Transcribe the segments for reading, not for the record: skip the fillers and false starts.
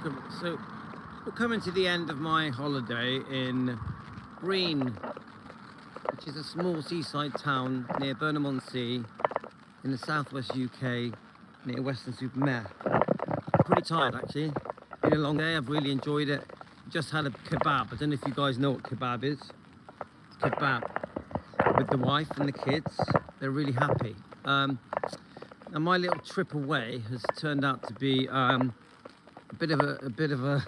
So we're coming to the end of my holiday in Breen, which is a small seaside town near Burnham-on-Sea in the southwest UK, near Weston-super-Mare. Pretty tired actually. Been a long day. I've really enjoyed it. Just had a kebab. I don't know if you guys know what kebab is. It's kebab with the wife and the kids. They're really happy. Now my little trip away has turned out to be a bit of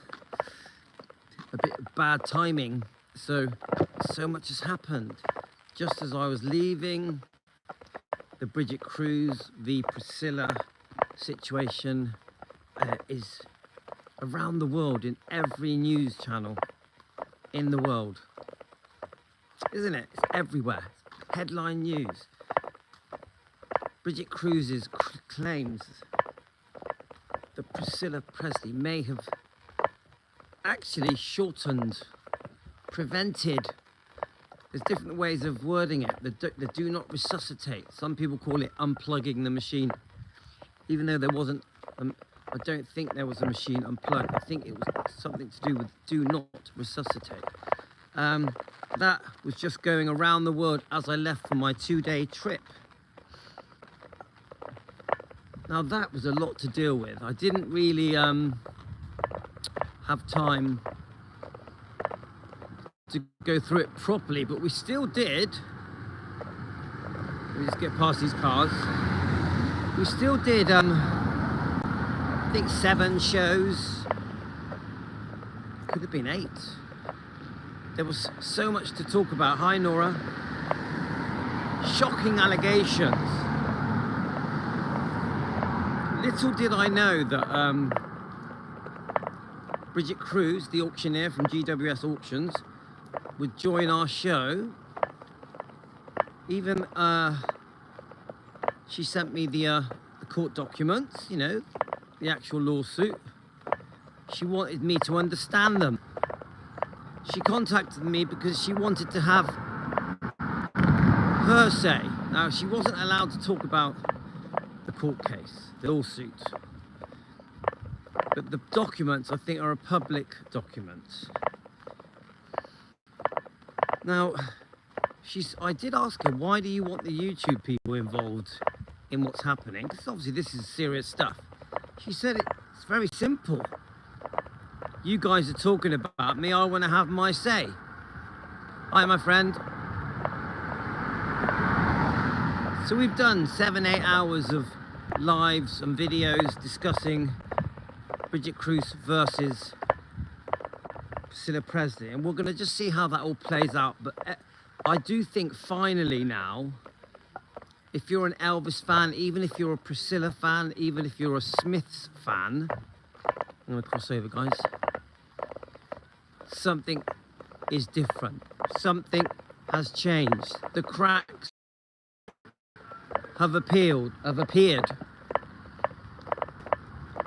bad timing. So much has happened. Just as I was leaving, the Bridget Cruise v Priscilla situation is around the world in every news channel in the world, isn't it? It's everywhere. Headline news. Bridget Cruise's claims that Priscilla Presley may have actually shortened, prevented. There's different ways of wording it. The do not resuscitate. Some people call it unplugging the machine, even though there wasn't. I don't think there was a machine unplugged. I think it was something to do with do not resuscitate. That was just going around the world as I left for my 2-day trip. Now that was a lot to deal with. I didn't really have time to go through it properly, but we still did. Let me just get past these cars. We still did I think 7 shows. Could have been 8. There was so much to talk about. Hi Nora. Shocking allegations. Little did I know that Bridget Cruise, the auctioneer from GWS Auctions, would join our show. Even she sent me the court documents, you know, the actual lawsuit. She wanted me to understand them. She contacted me because she wanted to have her say. Now, she wasn't allowed to talk about the court case, the lawsuit. But the documents, I think, are a public document. Now, I did ask her, why do you want the YouTube people involved in what's happening? Because obviously this is serious stuff. She said it's very simple. You guys are talking about me, I want to have my say. Hi, my friend. So we've done 7-8 hours of lives and videos discussing Bridget Cruise versus Priscilla Presley, and we're going to just see how that all plays out. But I do think finally now, if you're an Elvis fan, even if you're a Priscilla fan, even if you're a Smiths fan, I'm going to cross over, guys. Something is different. Something has changed. The cracks have appeared.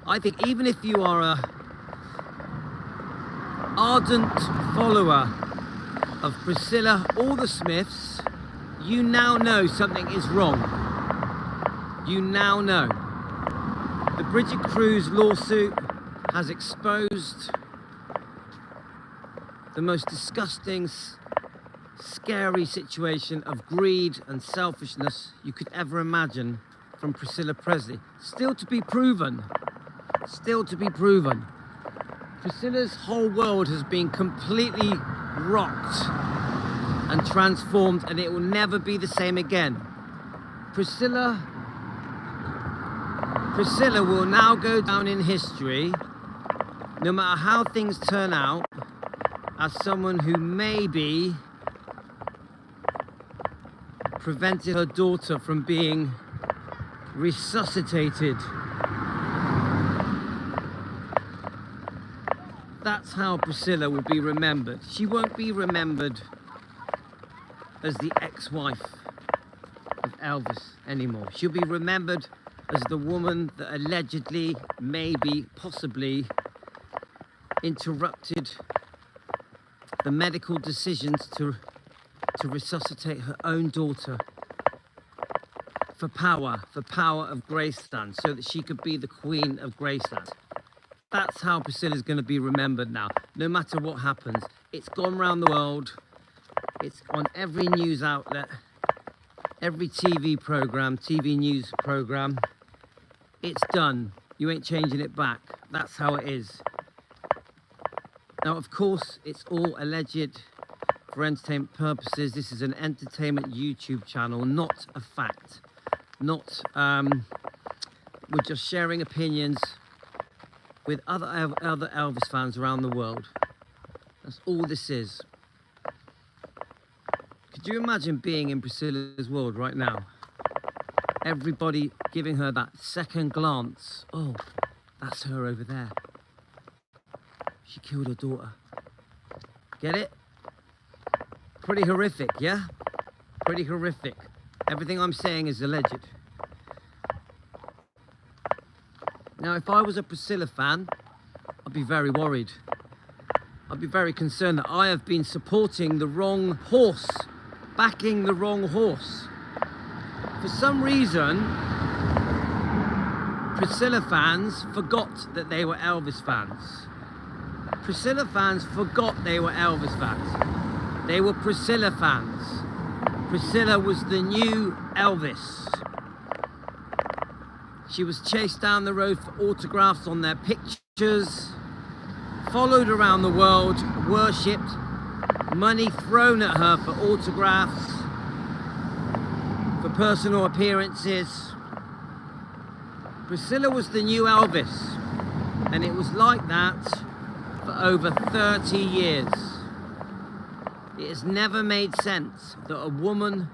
I think even if you are a ardent follower of Priscilla or the Smiths, you now know something is wrong. You now know. The Bridget Cruise lawsuit has exposed the most disgusting, scary situation of greed and selfishness you could ever imagine from Priscilla Presley. Still to be proven. Still to be proven. Priscilla's whole world has been completely rocked and transformed, and it will never be the same again. Priscilla will now go down in history, no matter how things turn out, as someone who maybe prevented her daughter from being resuscitated. That's how Priscilla will be remembered. She won't be remembered as the ex-wife of Elvis anymore. She'll be remembered as the woman that allegedly, maybe, possibly interrupted the medical decisions to resuscitate her own daughter for power of Graceland, so that she could be the Queen of Graceland. That's how Priscilla's going to be remembered now, no matter what happens. It's gone around the world. It's on every news outlet, every TV program, TV news program. It's done. You ain't changing it back. That's how it is. Now, of course, it's all alleged for entertainment purposes. This is an entertainment YouTube channel, not a fact. Not, we're just sharing opinions with other Elvis fans around the world. That's all this is. Could you imagine being in Priscilla's world right now? Everybody giving her that second glance. Oh, that's her over there. She killed her daughter. Get it? Pretty horrific, yeah? Pretty horrific. Everything I'm saying is alleged. Now, if I was a Priscilla fan, I'd be very worried. I'd be very concerned that I have been supporting the wrong horse, backing the wrong horse. For some reason, Priscilla fans forgot that they were Elvis fans. Priscilla fans forgot they were Elvis fans. They were Priscilla fans. Priscilla was the new Elvis. She was chased down the road for autographs on their pictures, followed around the world, worshipped, money thrown at her for autographs, for personal appearances. Priscilla was the new Elvis, and it was like that for over 30 years. It has never made sense that a woman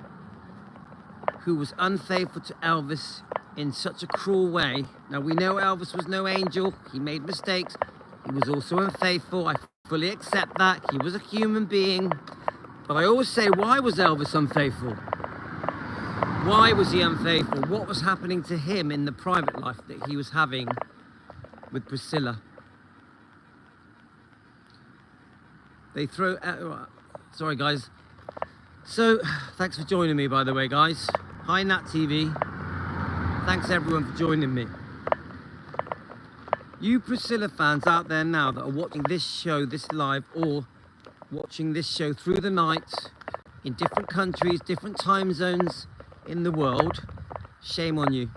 who was unfaithful to Elvis in such a cruel way. Now, we know Elvis was no angel. He made mistakes. He was also unfaithful. I fully accept that. He was a human being. But I always say, why was Elvis unfaithful? Why was he unfaithful? What was happening to him in the private life that he was having with Priscilla? They throw... sorry, guys. So, thanks for joining me, by the way, guys. Hi, Nat TV. Thanks, everyone, for joining me. You Priscilla fans out there now that are watching this show, this live, or watching this show through the night in different countries, different time zones in the world, shame on you.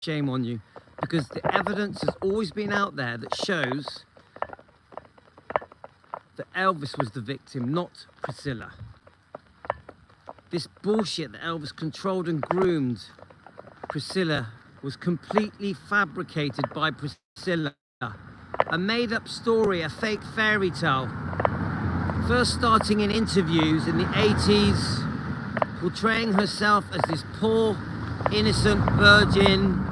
Shame on you. Because the evidence has always been out there that shows that Elvis was the victim, not Priscilla. This bullshit that Elvis controlled and groomed Priscilla was completely fabricated by Priscilla. A made-up story, a fake fairy tale. First starting in interviews in the 80s, portraying herself as this poor, innocent virgin.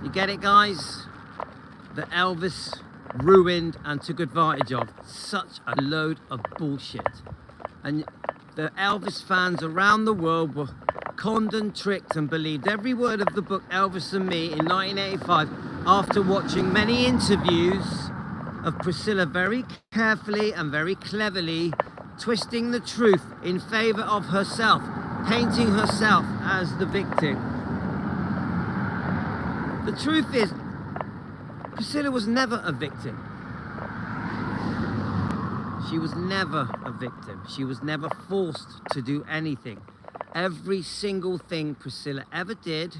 You get it, guys? That Elvis ruined and took advantage of. Such a load of bullshit. And the Elvis fans around the world were conned and tricked and believed every word of the book Elvis and Me in 1985 after watching many interviews of Priscilla very carefully and very cleverly twisting the truth in favor of herself, painting herself as the victim. The truth is, Priscilla was never a victim. She was never a victim. She was never forced to do anything. Every single thing Priscilla ever did,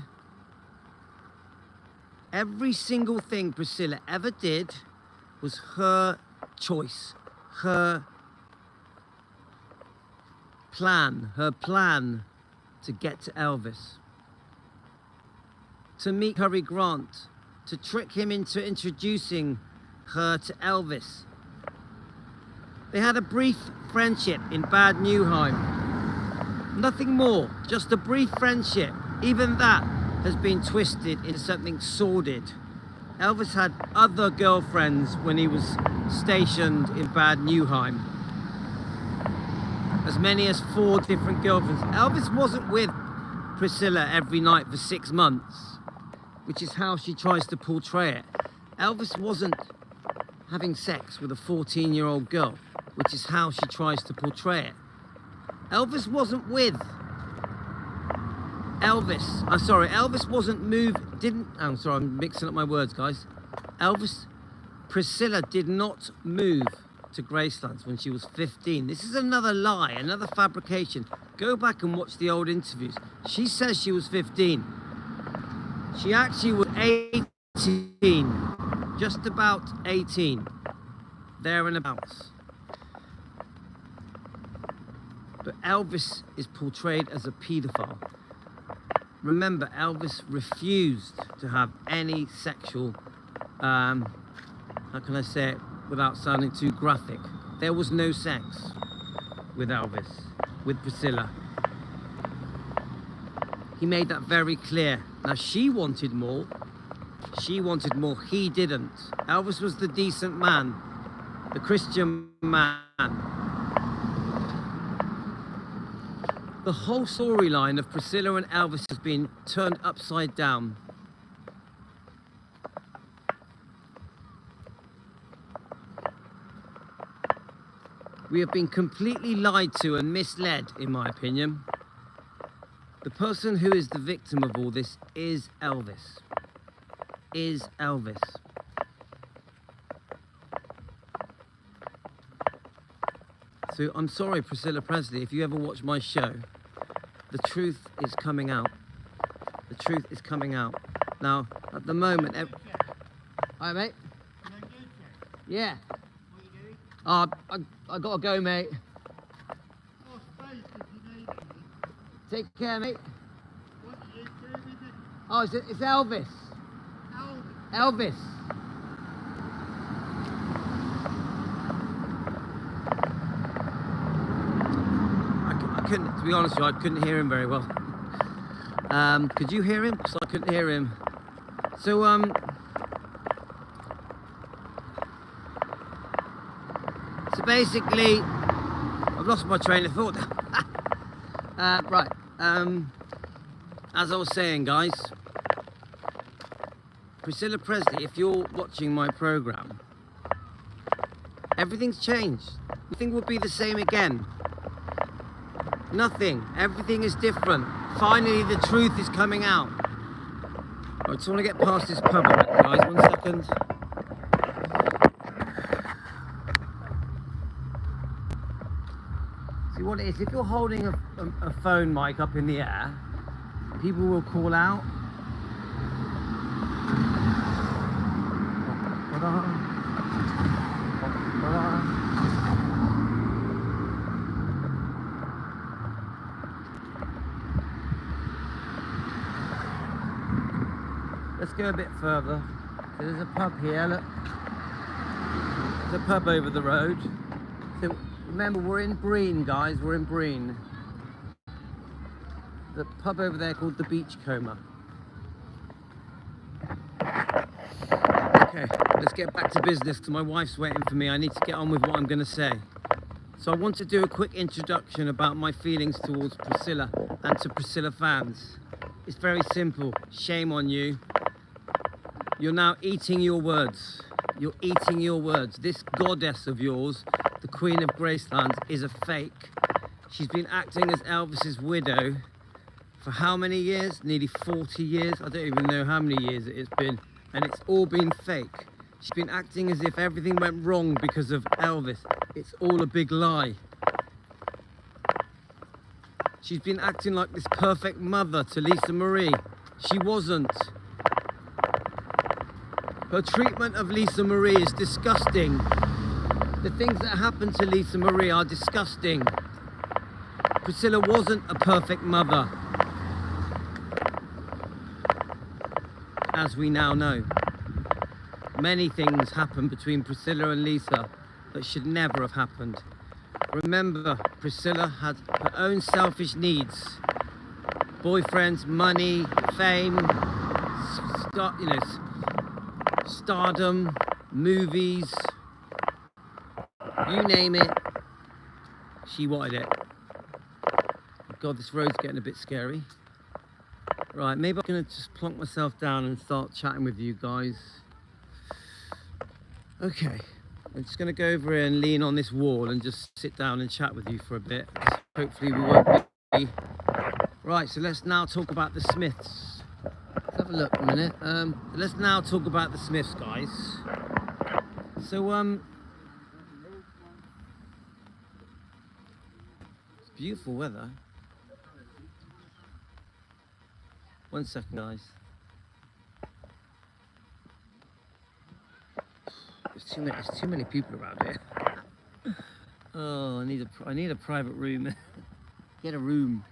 was her choice, her plan to get to Elvis, to meet Cary Grant, to trick him into introducing her to Elvis. They had a brief friendship in Bad Newheim. Nothing more, just a brief friendship. Even that has been twisted into something sordid. Elvis had other girlfriends when he was stationed in Bad Newheim. As many as 4 different girlfriends. Elvis wasn't with Priscilla every night for 6 months, which is how she tries to portray it. Elvis wasn't having sex with a 14-year-old girl, which is how she tries to portray it. Elvis wasn't Elvis wasn't I'm sorry, I'm mixing up my words, guys. Priscilla did not move to Gracelands when she was 15. This is another lie, another fabrication. Go back and watch the old interviews. She says she was 15. She actually was 18, just about 18, there and abouts. But Elvis is portrayed as a paedophile. Remember, Elvis refused to have any sexual, how can I say it without sounding too graphic? There was no sex with Elvis, with Priscilla. He made that very clear. Now, she wanted more. She wanted more. He didn't. Elvis was the decent man, the Christian man. The whole storyline of Priscilla and Elvis has been turned upside down. We have been completely lied to and misled, in my opinion. The person who is the victim of all this is Elvis. Is Elvis. So I'm sorry, Priscilla Presley, if you ever watch my show, the truth is coming out. The truth is coming out. Now, at the moment... Hi, mate. Yeah. I gotta go, mate. Take care, mate. Oh, it's Elvis. Elvis. I couldn't, to be honest with you, I couldn't hear him very well. Could you hear him? Because I couldn't hear him. So, so basically, I've lost my train of thought. Right. As I was saying, guys, Priscilla Presley, if you're watching my program, everything's changed. Nothing will be the same again. Nothing. Everything is different. Finally, the truth is coming out. I just want to get past this pub a bit, guys. 1 second. See what it is? If you're holding a phone mic up in the air, people will call out. Let's go a bit further. So there's a pub here, look. There's a pub over the road. So remember, we're in Breen, guys, we're in Breen. The pub over there called the Beachcomber. Okay, let's get back to business because my wife's waiting for me. I need to get on with what I'm going to say. So I want to do a quick introduction about my feelings towards Priscilla and to Priscilla fans. It's very simple. Shame on you. You're now eating your words. You're eating your words. This goddess of yours, the Queen of Graceland, is a fake. She's been acting as Elvis's widow for how many years? Nearly 40 years. I don't even know how many years it's been. And it's all been fake. She's been acting as if everything went wrong because of Elvis. It's all a big lie. She's been acting like this perfect mother to Lisa Marie. She wasn't. Her treatment of Lisa Marie is disgusting. The things that happened to Lisa Marie are disgusting. Priscilla wasn't a perfect mother, as we now know. Many things happened between Priscilla and Lisa that should never have happened. Remember, Priscilla had her own selfish needs. Boyfriends, money, fame, stardom, movies, you name it, she wanted it. God, this road's getting a bit scary. Right, maybe I'm gonna just plonk myself down and start chatting with you guys. Okay, I'm just gonna go over here and lean on this wall and just sit down and chat with you for a bit. Hopefully we won't be. Right, so let's now talk about the Smiths. Let's have have a look a minute. Let's now talk about the Smiths, guys. So, it's beautiful weather. One second, guys. There's too many people around here. Oh, I need a private room. Get a room.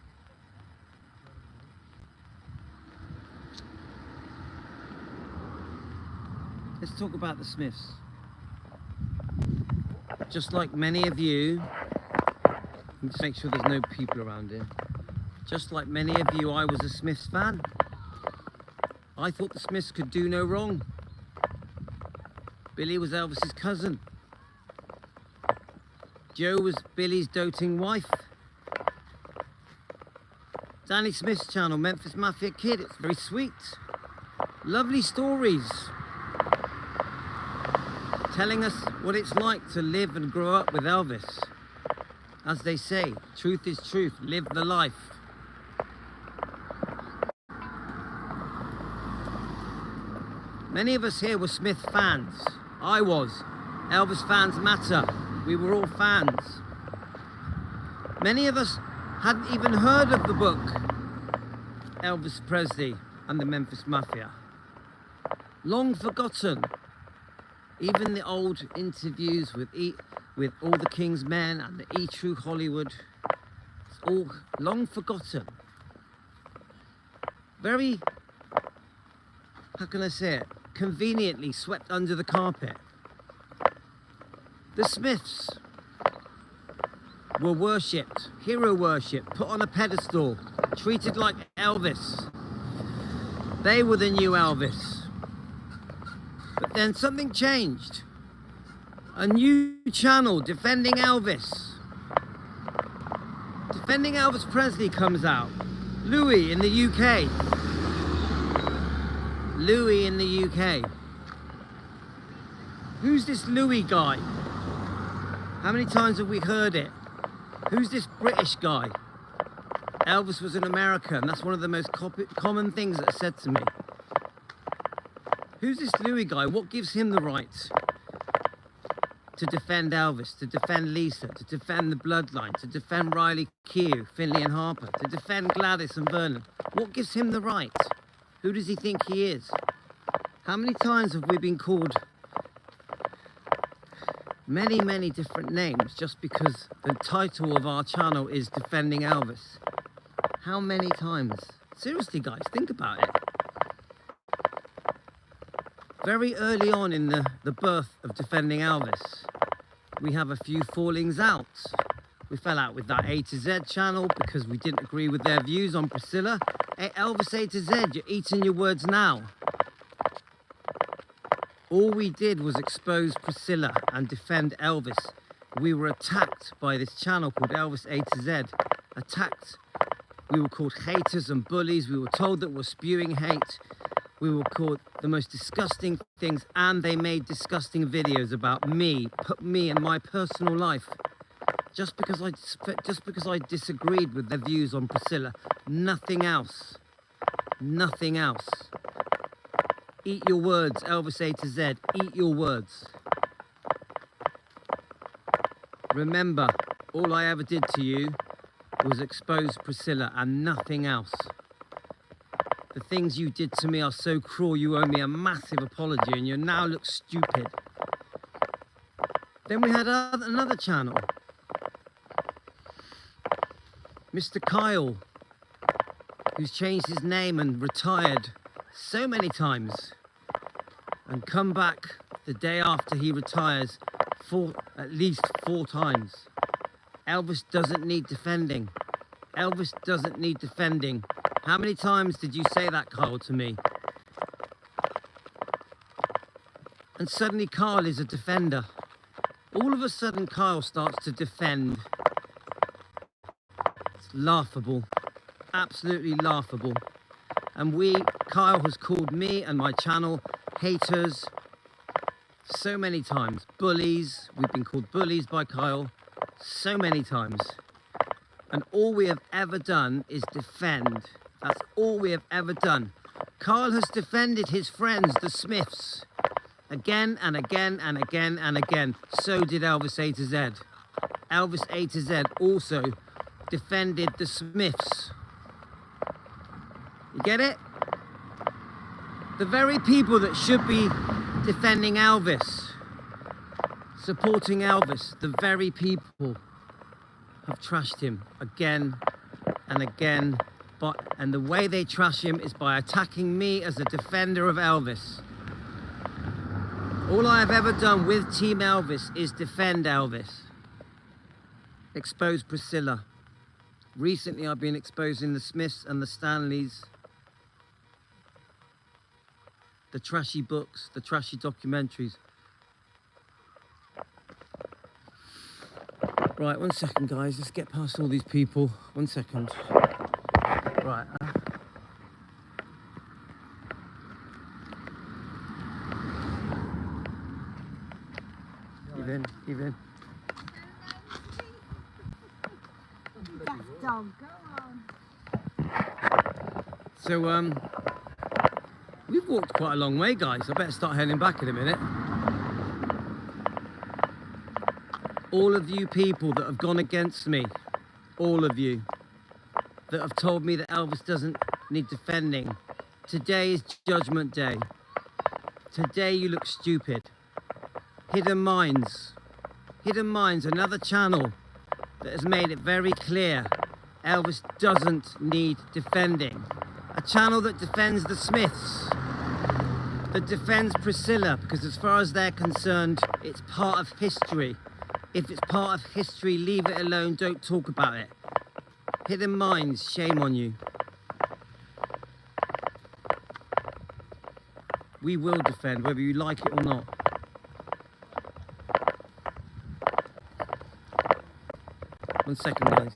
Let's talk about the Smiths. Just like many of you, just make sure there's no people around here. Just like many of you, I was a Smiths fan. I thought the Smiths could do no wrong. Billy was Elvis's cousin. Jo was Billy's doting wife. Danny Smith's channel, Memphis Mafia Kid, it's very sweet. Lovely stories. Telling us what it's like to live and grow up with Elvis. As they say, truth is truth, live the life. Many of us here were Smith fans. I was. Elvis fans matter. We were all fans. Many of us hadn't even heard of the book, Elvis Presley and the Memphis Mafia. Long forgotten. Even the old interviews with all the King's Men and the E-True Hollywood, it's all long forgotten. Very, how can I say it, conveniently swept under the carpet. The Smiths were worshipped, hero worshipped, put on a pedestal, treated like Elvis. They were the new Elvis. But then something changed. A new channel defending Elvis. Defending Elvis Presley comes out. Louis in the UK. Louis in the UK. Who's this Louis guy? How many times have we heard it? Who's this British guy? Elvis was an American. That's one of the most common things that are said to me. Who's this Louis guy? What gives him the right to defend Elvis, to defend Lisa, to defend the bloodline, to defend Riley Keough, Finley and Harper, to defend Gladys and Vernon? What gives him the right? Who does he think he is? How many times have we been called many, many different names just because the title of our channel is Defending Elvis? How many times? Seriously, guys, think about it. Very early on in the birth of Defending Elvis, we have a few fallings out. We fell out with that A to Z channel because we didn't agree with their views on Priscilla. Hey, Elvis A to Z, you're eating your words now. All we did was expose Priscilla and defend Elvis. We were attacked by this channel called Elvis A to Z. Attacked. We were called haters and bullies. We were told that we're spewing hate. We were called the most disgusting things, and they made disgusting videos about me, put me and my personal life. Just because I disagreed with their views on Priscilla. Nothing else. Nothing else. Eat your words, Elvis A to Z. Eat your words. Remember, all I ever did to you was expose Priscilla and nothing else. The things you did to me are so cruel, you owe me a massive apology and you now look stupid. Then we had another channel. Mr. Kyle, who's changed his name and retired so many times and come back the day after he retires at least 4 times. Elvis doesn't need defending. Elvis doesn't need defending. How many times did you say that, Kyle, to me? And suddenly Kyle is a defender. All of a sudden Kyle starts to defend. It's laughable. Absolutely laughable. And Kyle has called me and my channel haters so many times. Bullies. We've been called bullies by Kyle so many times. And all we have ever done is defend. That's all we have ever done. Carl has defended his friends, the Smiths, again and again and again and again. So did Elvis A to Z. Elvis A to Z also defended the Smiths. You get it? The very people that should be defending Elvis, supporting Elvis, the very people have trashed him again and again. And the way they trash him is by attacking me as a defender of Elvis. All I have ever done with Team Elvis is defend Elvis. Expose Priscilla. Recently I've been exposing the Smiths and the Stanleys. The trashy books, the trashy documentaries. Right, 1 second guys, let's get past all these people. 1 second. Right. Give in, give in. Dog, go on. So, we've walked quite a long way, guys. I better start heading back in a minute. All of you people that have gone against me, all of you that have told me that Elvis doesn't need defending, today is Judgment Day. Today you look stupid. Hidden Minds, another channel that has made it very clear Elvis doesn't need defending. A channel that defends the Smiths, that defends Priscilla, because as far as they're concerned, it's part of history. If it's part of history, leave it alone, don't talk about it. Hidden Minds, shame on you. We will defend, whether you like it or not. One second, guys.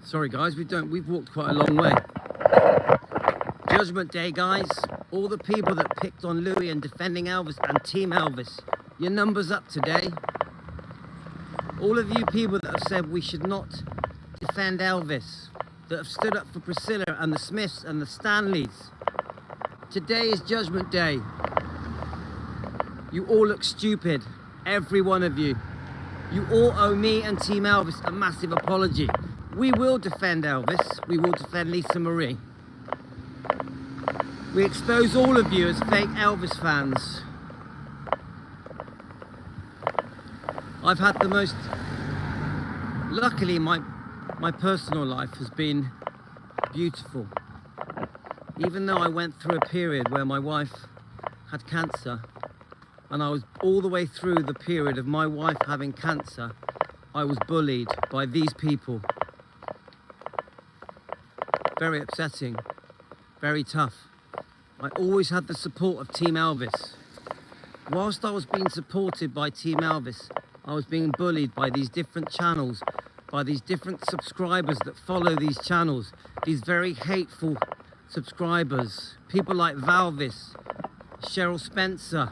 Sorry guys, we've walked quite a long way. Judgment Day, guys. All the people that picked on Louis and defending Elvis and Team Elvis, your number's up today. All of you people that have said we should not defend Elvis, that have stood up for Priscilla and the Smiths and the Stanleys, today is Judgment Day. You all look stupid, every one of you. You all owe me and Team Elvis a massive apology. We will defend Elvis. We will defend Lisa Marie. We expose all of you as fake Elvis fans. I've had the most... Luckily, my personal life has been beautiful. Even though I went through a period where my wife had cancer, and I was all the way through the period of my wife having cancer, I was bullied by these people. Very upsetting, very tough. I always had the support of Team Elvis. Whilst I was being supported by Team Elvis, I was being bullied by these different channels, by these different subscribers that follow these channels, these very hateful subscribers, people like Valvis, Cheryl Spencer,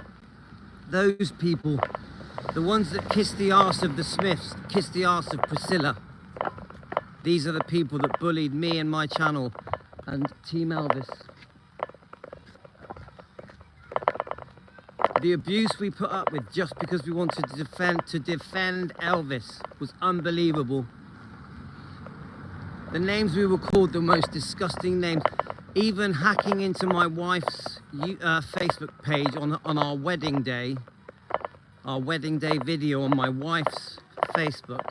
those people, the ones that kiss the arse of the Smiths, kiss the arse of Priscilla. These are the people that bullied me and my channel and Team Elvis. The abuse we put up with just because we wanted to defend Elvis was unbelievable. The names we were called, the most disgusting names. Even hacking into my wife's Facebook page on our wedding day video on my wife's Facebook,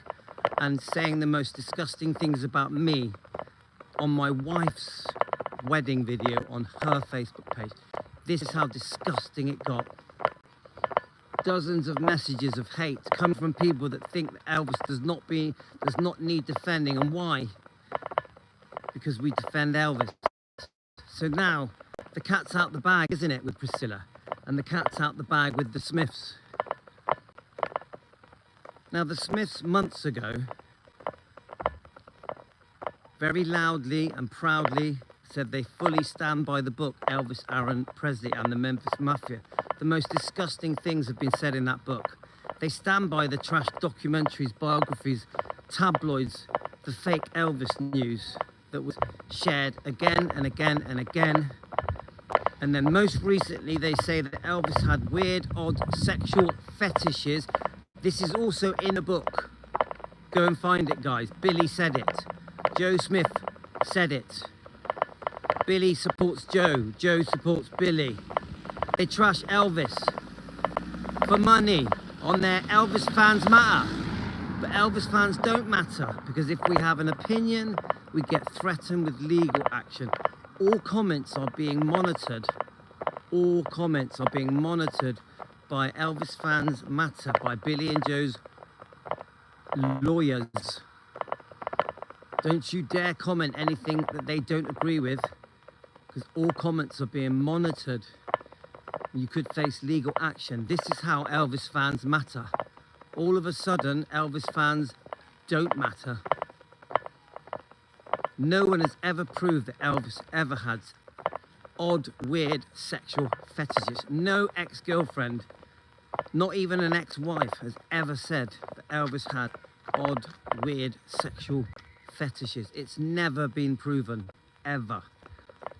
and saying the most disgusting things about me on my wife's wedding video on her Facebook page. This is how disgusting it got. Dozens of messages of hate come from people that think that Elvis does not need defending. And why? Because we defend Elvis. So now the cat's out the bag, isn't it, with Priscilla? And the cat's out the bag with the Smiths. Now, the Smiths months ago very loudly and proudly said they fully stand by the book Elvis Aaron Presley and the Memphis Mafia. The most disgusting things have been said in that book. They stand by the trash documentaries, biographies, tabloids, the fake Elvis news that was shared again and again and again. And then most recently they say that Elvis had weird, odd sexual fetishes. This is also in the book. Go and find it, guys. Billy said it. Joe Smith said it. Billy supports Joe. Joe supports Billy. They trash Elvis for money on their Elvis fans matter. But Elvis fans don't matter, because if we have an opinion, we get threatened with legal action. All comments are being monitored. All comments are being monitored by Elvis Fans Matter, by Billy and Joe's lawyers. Don't you dare comment anything that they don't agree with, because all comments are being monitored. You could face legal action. This is how Elvis fans matter. All of a sudden, Elvis fans don't matter. No one has ever proved that Elvis ever had odd, weird sexual fetishes. No ex-girlfriend, not even an ex-wife, has ever said that Elvis had odd, weird sexual fetishes. It's never been proven, ever.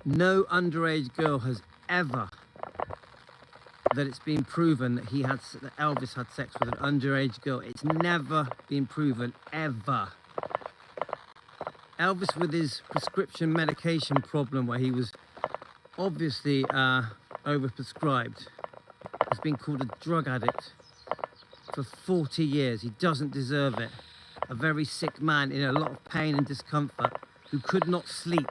No underage girl has ever that it's been proven that that Elvis had sex with an underage girl. It's never been proven, ever. Elvis, with his prescription medication problem, where he was obviously overprescribed, has been called a drug addict for 40 years. He doesn't deserve it. A very sick man in a lot of pain and discomfort who could not sleep.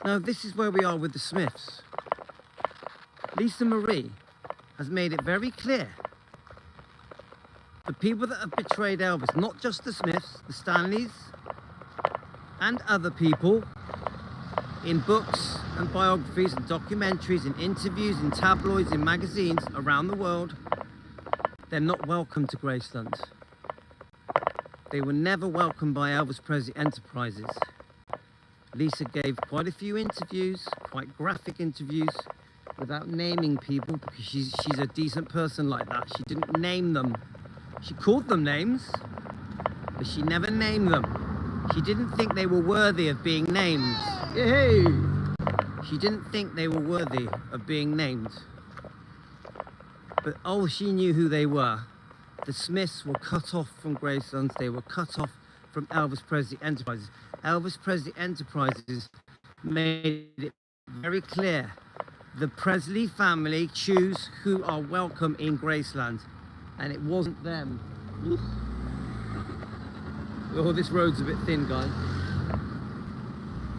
Now, this is where we are with the Smiths. Lisa Marie has made it very clear. The people that have betrayed Elvis, not just the Smiths, the Stanleys, and other people, in books and biographies and documentaries and interviews in tabloids and magazines around the world, they're not welcome to Graceland. They were never welcomed by Elvis Presley Enterprises. Lisa gave quite a few interviews, quite graphic interviews, without naming people, because she's a decent person like that. She didn't name them. She called them names, but she never named them. She didn't think they were worthy of being named. Yay! She didn't think they were worthy of being named. But oh, she knew who they were. The Smiths were cut off from Graceland. They were cut off from Elvis Presley Enterprises. Elvis Presley Enterprises made it very clear. The Presley family choose who are welcome in Graceland, and it wasn't them. Oh, this road's a bit thin, guys.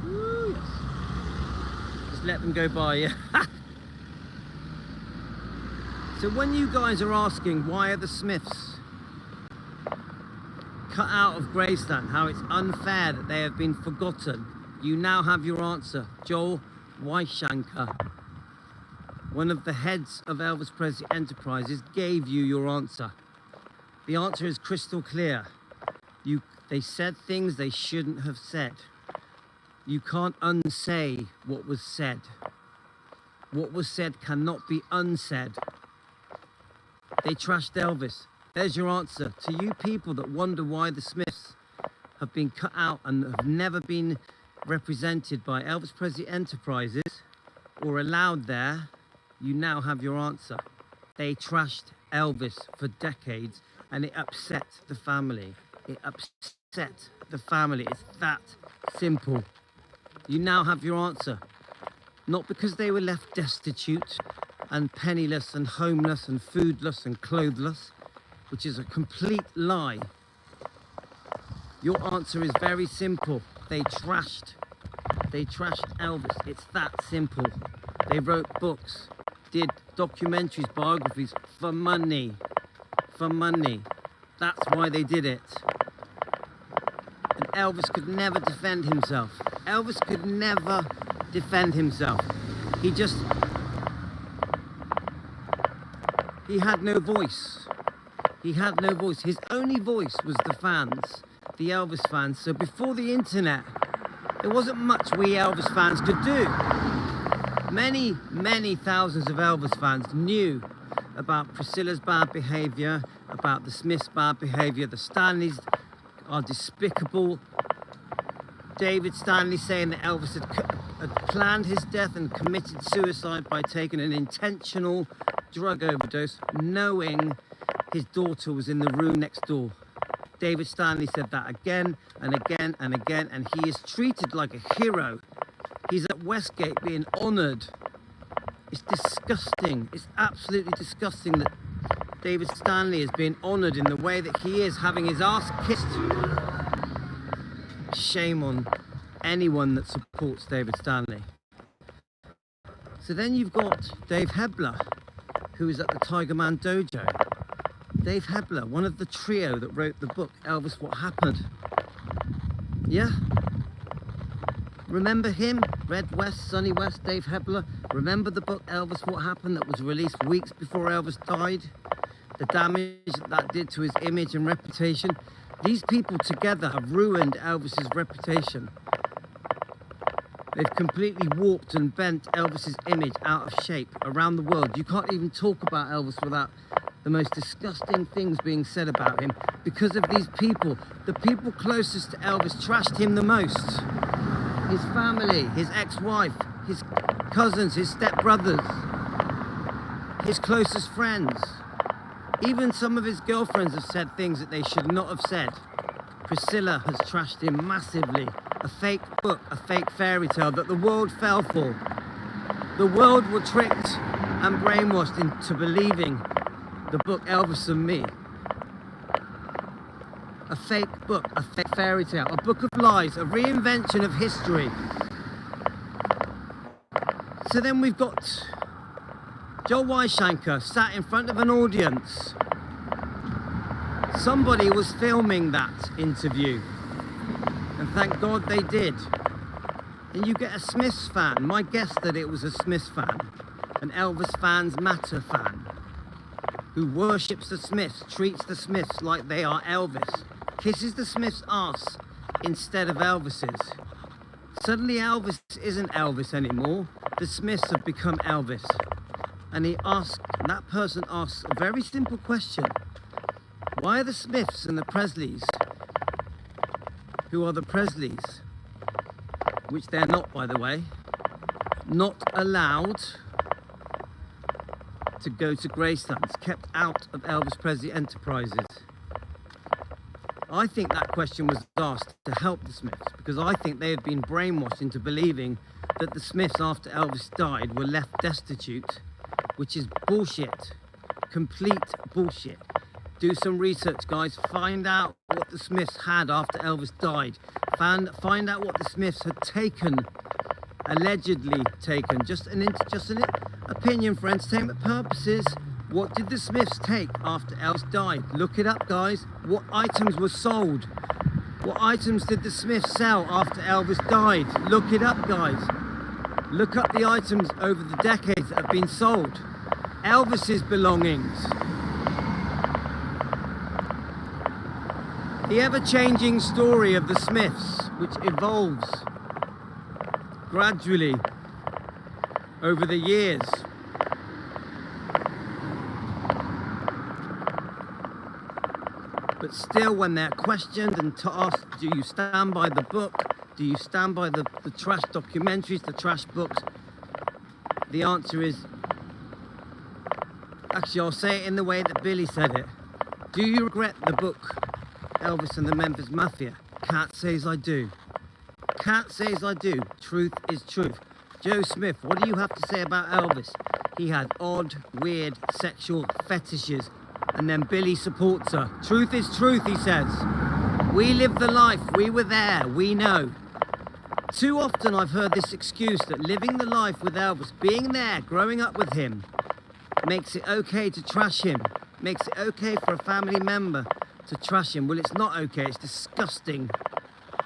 Ooh, yes. Just let them go by, yeah. So when you guys are asking why are the Smiths cut out of Graceland, how it's unfair that they have been forgotten, you now have your answer. Joel Weisshanker, one of the heads of Elvis Presley Enterprises, gave you your answer. The answer is crystal clear. They said things they shouldn't have said. You can't unsay what was said. What was said cannot be unsaid. They trashed Elvis. There's your answer. To you people that wonder why the Smiths have been cut out and have never been represented by Elvis Presley Enterprises or allowed there, you now have your answer. They trashed Elvis for decades, and it upset the family. It upset the family. It's that simple. You now have your answer. Not because they were left destitute and penniless and homeless and foodless and clothless, which is a complete lie. Your answer is very simple. They trashed Elvis. It's that simple. They wrote books, did documentaries, biographies for money. For money. That's why they did it. And Elvis could never defend himself. Elvis could never defend himself. He He had no voice. He had no voice. His only voice was the fans, the Elvis fans. So before the internet, there wasn't much we Elvis fans could do. Many, many thousands of Elvis fans knew about Priscilla's bad behaviour, about the Smiths' bad behaviour. The Stanleys are despicable. David Stanley saying that Elvis had planned his death and committed suicide by taking an intentional drug overdose, knowing his daughter was in the room next door. David Stanley said that again and again and again, and he is treated like a hero. He's at Westgate being honoured. It's disgusting. It's absolutely disgusting that David Stanley is being honoured in the way that he is, having his ass kissed. Shame on anyone that supports David Stanley. So then you've got Dave Hebler, who is at the Tiger Man Dojo. Dave Hebler, one of the trio that wrote the book Elvis, What Happened. Yeah? Remember him? Red West, Sonny West, Dave Hebler. Remember the book Elvis, What Happened, that was released weeks before Elvis died? The damage that did to his image and reputation. These people together have ruined Elvis's reputation. They've completely warped and bent Elvis's image out of shape around the world. You can't even talk about Elvis without the most disgusting things being said about him because of these people. The people closest to Elvis trashed him the most. His family, his ex-wife, his cousins, his stepbrothers, his closest friends. Even some of his girlfriends have said things that they should not have said. Priscilla has trashed him massively. A fake book, a fake fairy tale that the world fell for. The world were tricked and brainwashed into believing the book Elvis and Me. A fake book, a fake fairy tale, a book of lies, a reinvention of history. So then we've got Joe Weishanker sat in front of an audience. Somebody was filming that interview, and thank God they did. And you get a Smiths fan. My guess that it was a Smiths fan, an Elvis Fans Matter fan, who worships the Smiths, treats the Smiths like they are Elvis, kisses the Smiths' arse instead of Elvis's. Suddenly Elvis isn't Elvis anymore. The Smiths have become Elvis. And that person asks a very simple question. Why are the Smiths and the Presleys, who are the Presleys, which they're not, by the way, not allowed to go to Gracelands, kept out of Elvis Presley Enterprises? I think that question was asked to help the Smiths, because I think they have been brainwashed into believing that the Smiths, after Elvis died, were left destitute, which is bullshit, complete bullshit. Do some research, guys. Find out what the Smiths had after Elvis died. Find out what the Smiths had taken, allegedly taken. Just an opinion for entertainment purposes. What did the Smiths take after Elvis died? Look it up, guys. What items were sold? What items did the Smiths sell after Elvis died? Look it up, guys. Look up the items over the decades that have been sold. Elvis's belongings. The ever-changing story of the Smiths, which evolves gradually over the years. But still, when they're questioned and asked, do you stand by the book? Do you stand by the trash documentaries, the trash books? The answer is, actually, I'll say it in the way that Billy said it. Do you regret the book, Elvis and the Memphis Mafia? Cat says I do. Cat says I do. Truth is truth. Joe Smith, what do you have to say about Elvis? He had odd, weird, sexual fetishes. And then Billy supports her. Truth is truth, he says. We lived the life. We were there. We know. Too often I've heard this excuse that living the life with Elvis, being there, growing up with him, makes it okay to trash him. Makes it okay for a family member to trash him. Well, it's not okay. It's disgusting.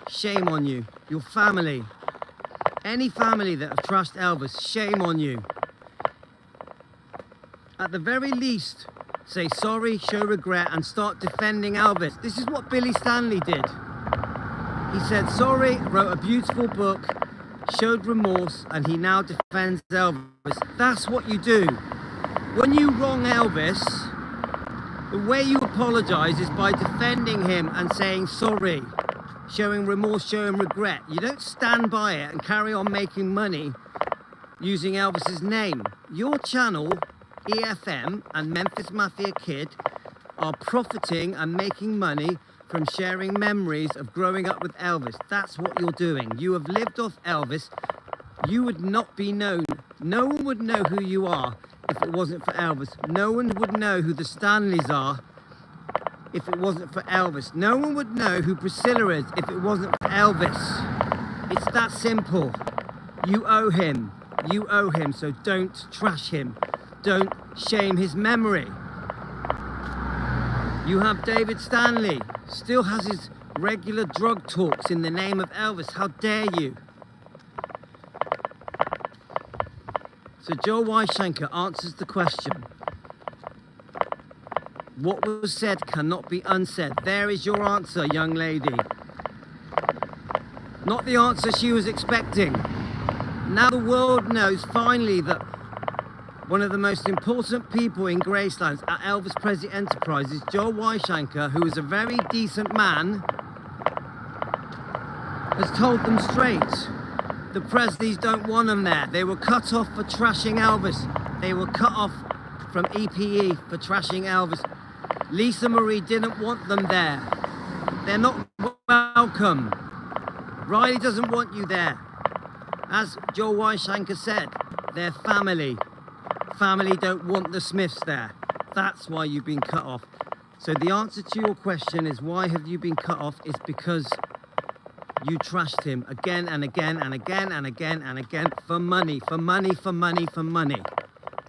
Shame on you. Your family. Any family that have trashed Elvis, shame on you. At the very least, say sorry, show regret, and start defending Elvis. This is what Billy Stanley did. He said sorry, wrote a beautiful book, showed remorse, and he now defends Elvis. That's what you do. When you wrong Elvis, the way you apologize is by defending him and saying sorry, showing remorse, showing regret. You don't stand by it and carry on making money using Elvis's name. Your channel, EFM and Memphis Mafia Kid, are profiting and making money from sharing memories of growing up with Elvis. That's what you're doing. You have lived off Elvis. You would not be known. No one would know who you are if it wasn't for Elvis. No one would know who the Stanleys are if it wasn't for Elvis. No one would know who Priscilla is if it wasn't for Elvis. It's that simple. You owe him. You owe him, so don't trash him. Don't shame his memory. You have David Stanley, still has his regular drug talks in the name of Elvis. How dare you? So Joel Weishanker answers the question. What was said cannot be unsaid. There is your answer, young lady. Not the answer she was expecting. Now the world knows finally that one of the most important people in Gracelands at Elvis Presley Enterprises, Joel Weishanker, who is a very decent man, has told them straight. The Presleys don't want them there. They were cut off for trashing Elvis. They were cut off from EPE for trashing Elvis. Lisa Marie didn't want them there. They're not welcome. Riley doesn't want you there. As Joel Weishanker said, they're family. Family don't want the Smiths there. That's why you've been cut off. So the answer to your question is why have you been cut off is because you trashed him again and again and again and again and again for money, for money, for money, for money.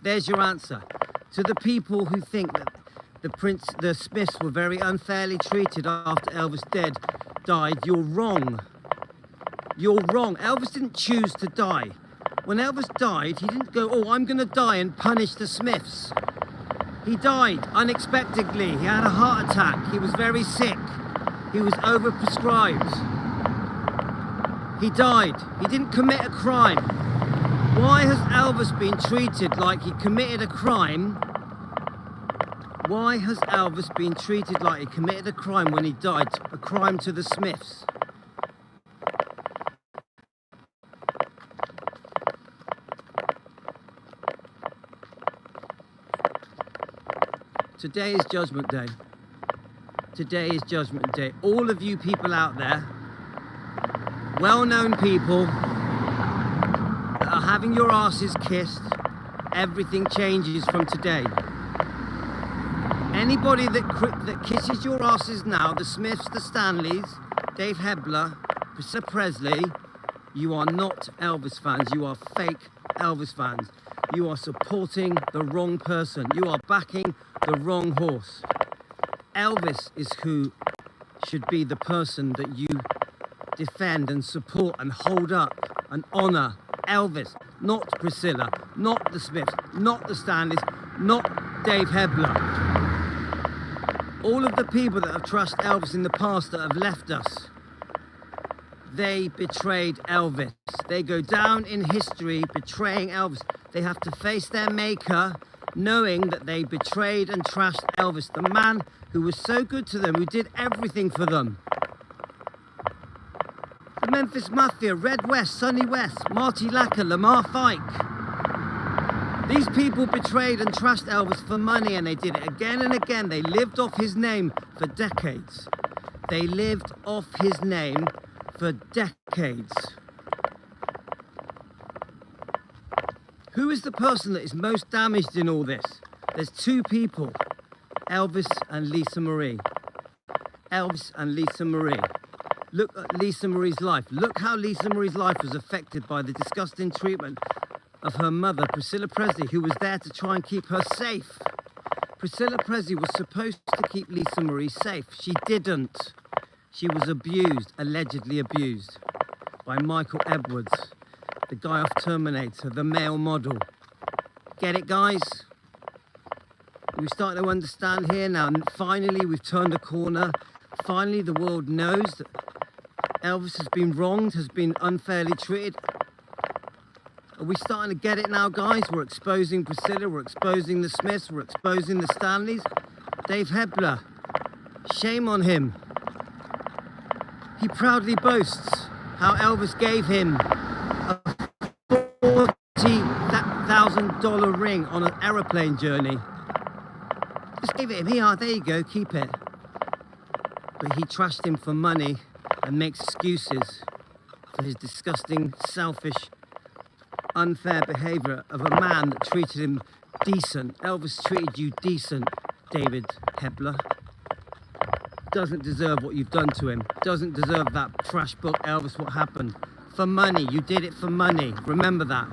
There's your answer. To the people who think that the Smiths were very unfairly treated after Elvis died, you're wrong. You're wrong. Elvis didn't choose to die. When Elvis died, he didn't go, oh, I'm going to die and punish the Smiths. He died unexpectedly. He had a heart attack. He was very sick. He was overprescribed. He died. He didn't commit a crime. Why has Elvis been treated like he committed a crime? Why has Elvis been treated like he committed a crime when he died? A crime to the Smiths. Today is Judgment Day. Today is Judgment Day. All of you people out there, well-known people that are having your asses kissed, everything changes from today. Anybody that kisses your asses now, the Smiths, the Stanleys, Dave Hebler, Priscilla Presley, you are not Elvis fans. You are fake Elvis fans. You are supporting the wrong person. You are backing the wrong horse. Elvis is who should be the person that you defend and support and hold up and honor. Elvis, not Priscilla, not the Smiths, not the Stanleys, not Dave Hebler. All of the people that have trashed Elvis in the past that have left us, they betrayed Elvis. They go down in history betraying Elvis. They have to face their maker knowing that they betrayed and trashed Elvis, the man who was so good to them, who did everything for them. The Memphis Mafia, Red West, Sonny West, Marty Lacker, Lamar Fike. These people betrayed and trashed Elvis for money, and they did it again and again. They lived off his name for decades. They lived off his name for decades. Who is the person that is most damaged in all this? There's two people, Elvis and Lisa Marie. Elvis and Lisa Marie. Look at Lisa Marie's life. Look how Lisa Marie's life was affected by the disgusting treatment of her mother, Priscilla Presley, who was there to try and keep her safe. Priscilla Presley was supposed to keep Lisa Marie safe. She didn't. She was abused, allegedly abused, by Michael Edwards, the guy off Terminator, the male model. Get it, guys? We're starting to understand here now. And finally, we've turned a corner. Finally, the world knows that Elvis has been wronged, has been unfairly treated. Are we starting to get it now, guys? We're exposing Priscilla, we're exposing the Smiths, we're exposing the Stanleys. Dave Hebler, shame on him. He proudly boasts how Elvis gave him a $40,000 ring on an aeroplane journey. Just gave it him. Here, there you go, keep it. But he trashed him for money and makes excuses for his disgusting, selfish, unfair behavior of a man that treated him decent. Elvis treated you decent, David Hebler. Doesn't deserve what you've done to him. Doesn't deserve that trash book, Elvis, what happened. For money, you did it for money. Remember that.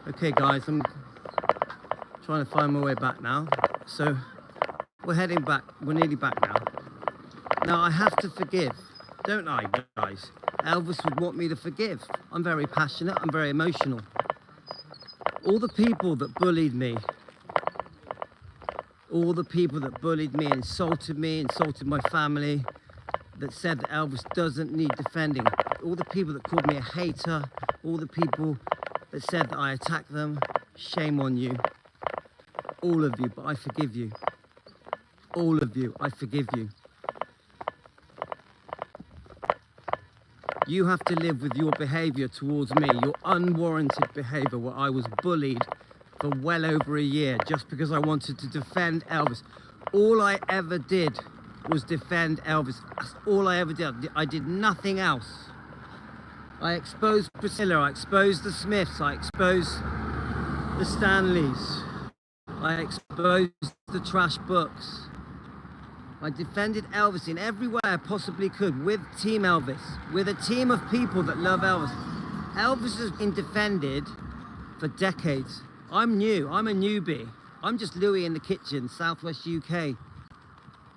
Okay guys, I'm trying to find my way back now. So we're heading back, we're nearly back now. Now I have to forgive, don't I, guys? Elvis would want me to forgive. I'm very passionate, I'm very emotional. All the people that bullied me, insulted me, insulted my family, that said that Elvis doesn't need defending, all the people that called me a hater, all the people that said that I attacked them, shame on you. All of you, but I forgive you. All of you, I forgive you. You have to live with your behavior towards me, your unwarranted behavior, where I was bullied for well over a year just because I wanted to defend Elvis. All I ever did was defend Elvis. That's all I ever did. I did nothing else. I exposed Priscilla, I exposed the Smiths, I exposed the Stanleys, I exposed the trash books. I defended Elvis in every way I possibly could with Team Elvis, with a team of people that love Elvis. Elvis has been defended for decades. I'm new, I'm a newbie. I'm just Louis in the kitchen, Southwest UK,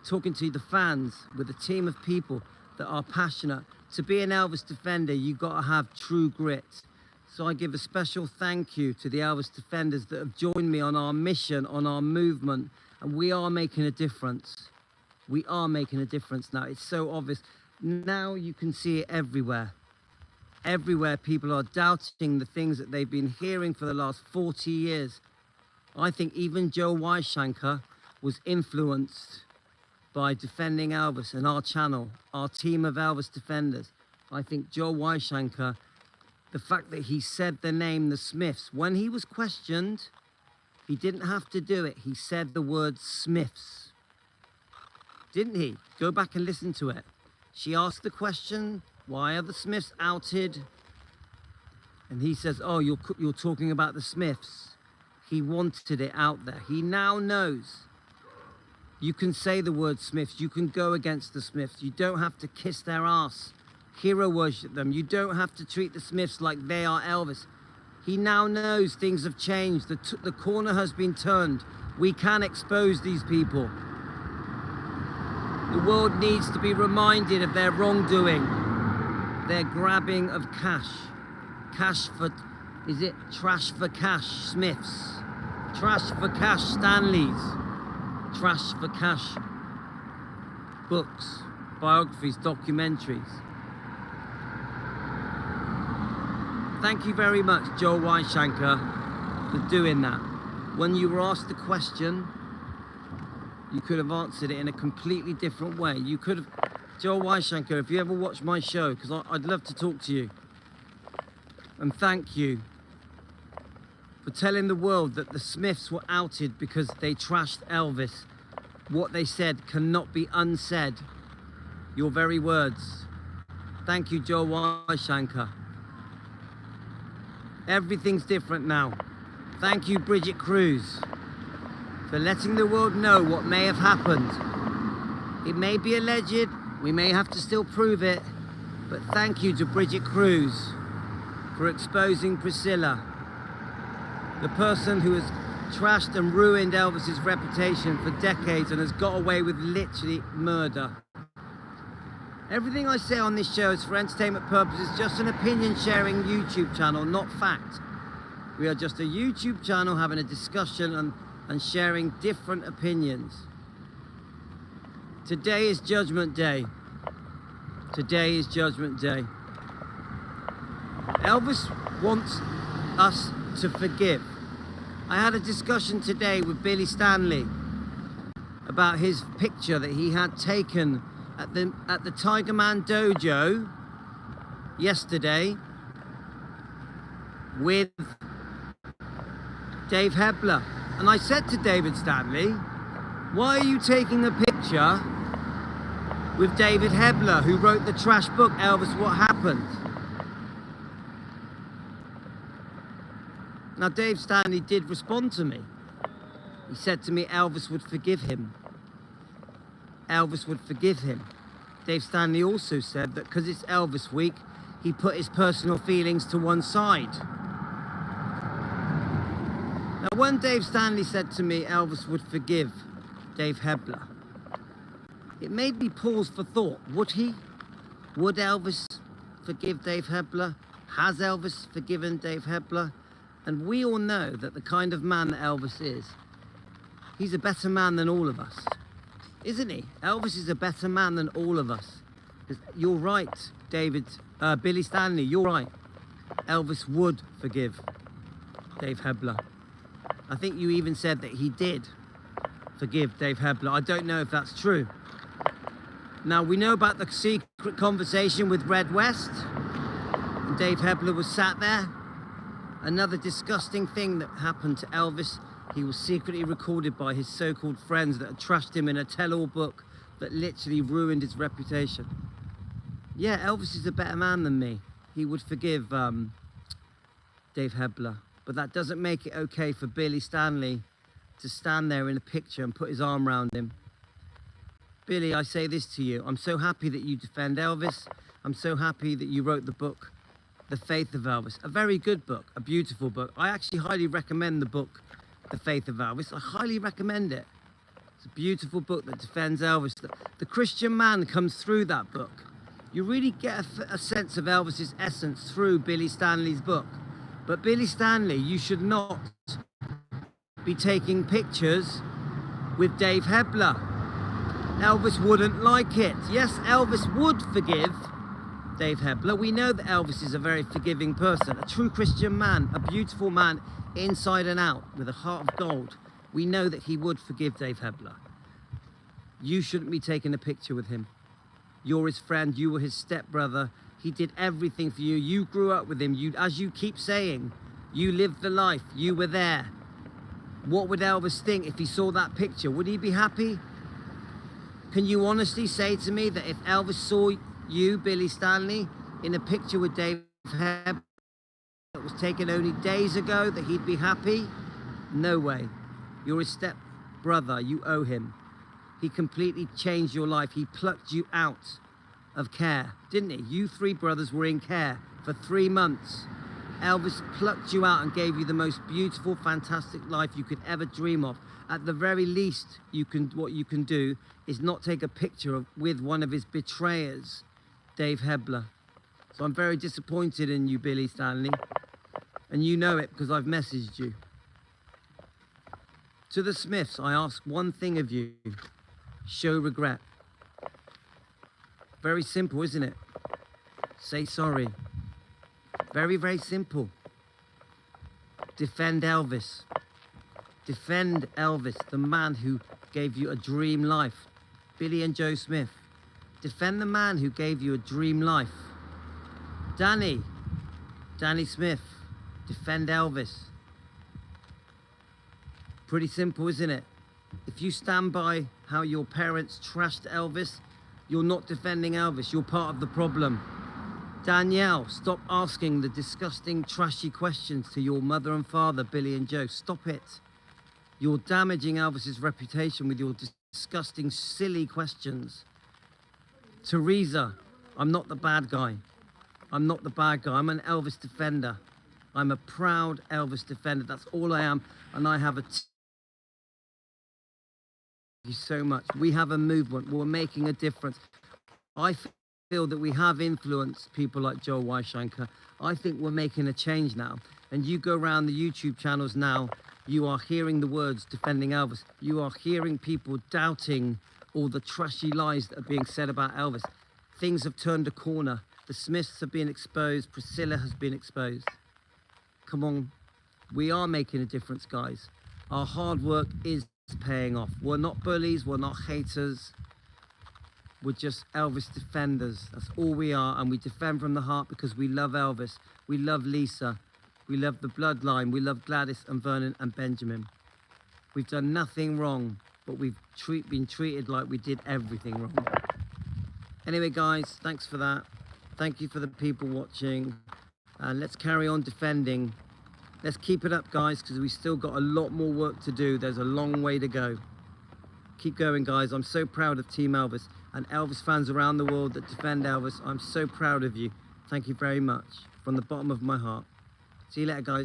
talking to the fans with a team of people that are passionate. To be an Elvis defender, you've got to have true grit. So I give a special thank you to the Elvis defenders that have joined me on our mission, on our movement, and we are making a difference. We are making a difference now. It's so obvious. Now you can see it everywhere. Everywhere people are doubting the things that they've been hearing for the last 40 years. I think even Joe Weishanker was influenced by defending Elvis and our channel, our team of Elvis defenders. I think Joe Weishanker, the fact that he said the name the Smiths, when he was questioned, he didn't have to do it. He said the word Smiths. Didn't he? Go back and listen to it. She asked the question, why are the Smiths outed? And he says, oh, you're talking about the Smiths. He wanted it out there. He now knows. You can say the word Smiths. You can go against the Smiths. You don't have to kiss their ass, hero worship them. You don't have to treat the Smiths like they are Elvis. He now knows things have changed. The corner has been turned. We can expose these people. The world needs to be reminded of their wrongdoing. Their grabbing of cash. Cash for, is it trash for cash, Smiths? Trash for cash, Stanleys. Trash for cash, books, biographies, documentaries. Thank you very much, Joe Weishanker, for doing that. When you were asked the question, you could have answered it in a completely different way. You could have, Joe Weishanker, if you ever watch my show, because I'd love to talk to you. And thank you for telling the world that the Smiths were outed because they trashed Elvis. What they said cannot be unsaid. Your very words. Thank you, Joe Weishanker. Everything's different now. Thank you, Bridget Cruz, for letting the world know what may have happened. It may be alleged, we may have to still prove it, but thank you to Bridget Cruz for exposing Priscilla, the person who has trashed and ruined Elvis's reputation for decades and has got away with literally murder. Everything I say on this show is for entertainment purposes, just an opinion sharing YouTube channel, not fact. We are just a YouTube channel having a discussion and sharing different opinions. Today is Judgment Day. Today is Judgment Day. Elvis wants us to forgive. I had a discussion today with Billy Stanley about his picture that he had taken at the Tiger Man Dojo yesterday with Dave Hebler. And I said to David Stanley, why are you taking a picture with David Hebler, who wrote the trash book, Elvis, What Happened? Now, Dave Stanley did respond to me. He said to me, Elvis would forgive him. Elvis would forgive him. Dave Stanley also said that because it's Elvis week, he put his personal feelings to one side. Now, when Dave Stanley said to me, Elvis would forgive Dave Hebler, it made me pause for thought. Would he? Would Elvis forgive Dave Hebler? Has Elvis forgiven Dave Hebler? And we all know that the kind of man that Elvis is, he's a better man than all of us. Isn't he? Elvis is a better man than all of us. You're right, Billy Stanley, you're right. Elvis would forgive Dave Hebler. I think you even said that he did forgive Dave Hebler. I don't know if that's true. Now, we know about the secret conversation with Red West. And Dave Hebler was sat there. Another disgusting thing that happened to Elvis, he was secretly recorded by his so-called friends that had trashed him in a tell-all book that literally ruined his reputation. Yeah, Elvis is a better man than me. He would forgive Dave Hebler. But that doesn't make it okay for Billy Stanley to stand there in a picture and put his arm around him. Billy, I say this to you. I'm so happy that you defend Elvis. I'm so happy that you wrote the book, The Faith of Elvis. A very good book, a beautiful book. I actually highly recommend the book, The Faith of Elvis. I highly recommend it. It's a beautiful book that defends Elvis. The Christian man comes through that book. You really get a sense of Elvis's essence through Billy Stanley's book. But Billy Stanley, you should not be taking pictures with Dave Hebler. Elvis wouldn't like it. Yes, Elvis would forgive Dave Hebler. We know that Elvis is a very forgiving person, a true Christian man, a beautiful man inside and out with a heart of gold. We know that he would forgive Dave Hebler. You shouldn't be taking a picture with him. You're his friend. You were his stepbrother. He did everything for you. You grew up with him. As you keep saying, you lived the life. You were there. What would Elvis think if he saw that picture? Would he be happy? Can you honestly say to me that if Elvis saw you, Billy Stanley, in a picture with Dave Hebler that was taken only days ago, that he'd be happy? No way. You're his step brother. You owe him. He completely changed your life. He plucked you out of care, didn't he? You three brothers were in care for 3 months. Elvis plucked you out and gave you the most beautiful, fantastic life you could ever dream of. At the very least, what you can do is not take a picture with one of his betrayers, Dave Hebler. So I'm very disappointed in you, Billy Stanley. And you know it because I've messaged you. To the Smiths, I ask one thing of you. Show regret. Very simple, isn't it? Say sorry. Very, very simple. Defend Elvis. Defend Elvis, the man who gave you a dream life. Billy and Joe Smith. Defend the man who gave you a dream life. Danny Smith. Defend Elvis. Pretty simple, isn't it? If you stand by how your parents trashed Elvis, you're not defending Elvis. You're part of the problem. Danielle, stop asking the disgusting, trashy questions to your mother and father, Billy and Joe. Stop it. You're damaging Elvis's reputation with your disgusting, silly questions. Teresa, I'm not the bad guy. I'm not the bad guy. I'm an Elvis defender. I'm a proud Elvis defender. That's all I am. And I have a... Thank you so much. We have a movement. We're making a difference. I feel that we have influenced people like Joel Weishanker. I think we're making a change now. And you go around the YouTube channels now, you are hearing the words defending Elvis. You are hearing people doubting all the trashy lies that are being said about Elvis. Things have turned a corner. The Smiths have been exposed. Priscilla has been exposed. Come on, we are making a difference, guys. Our hard work is paying off. We're not bullies, we're not haters. We're just Elvis defenders. That's all we are, and we defend from the heart because we love Elvis. We love Lisa. We love the bloodline. We love Gladys and Vernon and Benjamin. We've done nothing wrong, but we've been treated like we did everything wrong. Anyway, guys, thanks for that. Thank you for the people watching. And let's carry on defending. Let's keep it up, guys, because we still got a lot more work to do. There's a long way to go. Keep going, guys. I'm so proud of Team Elvis and Elvis fans around the world that defend Elvis. I'm so proud of you. Thank you very much from the bottom of my heart. See you later, guys.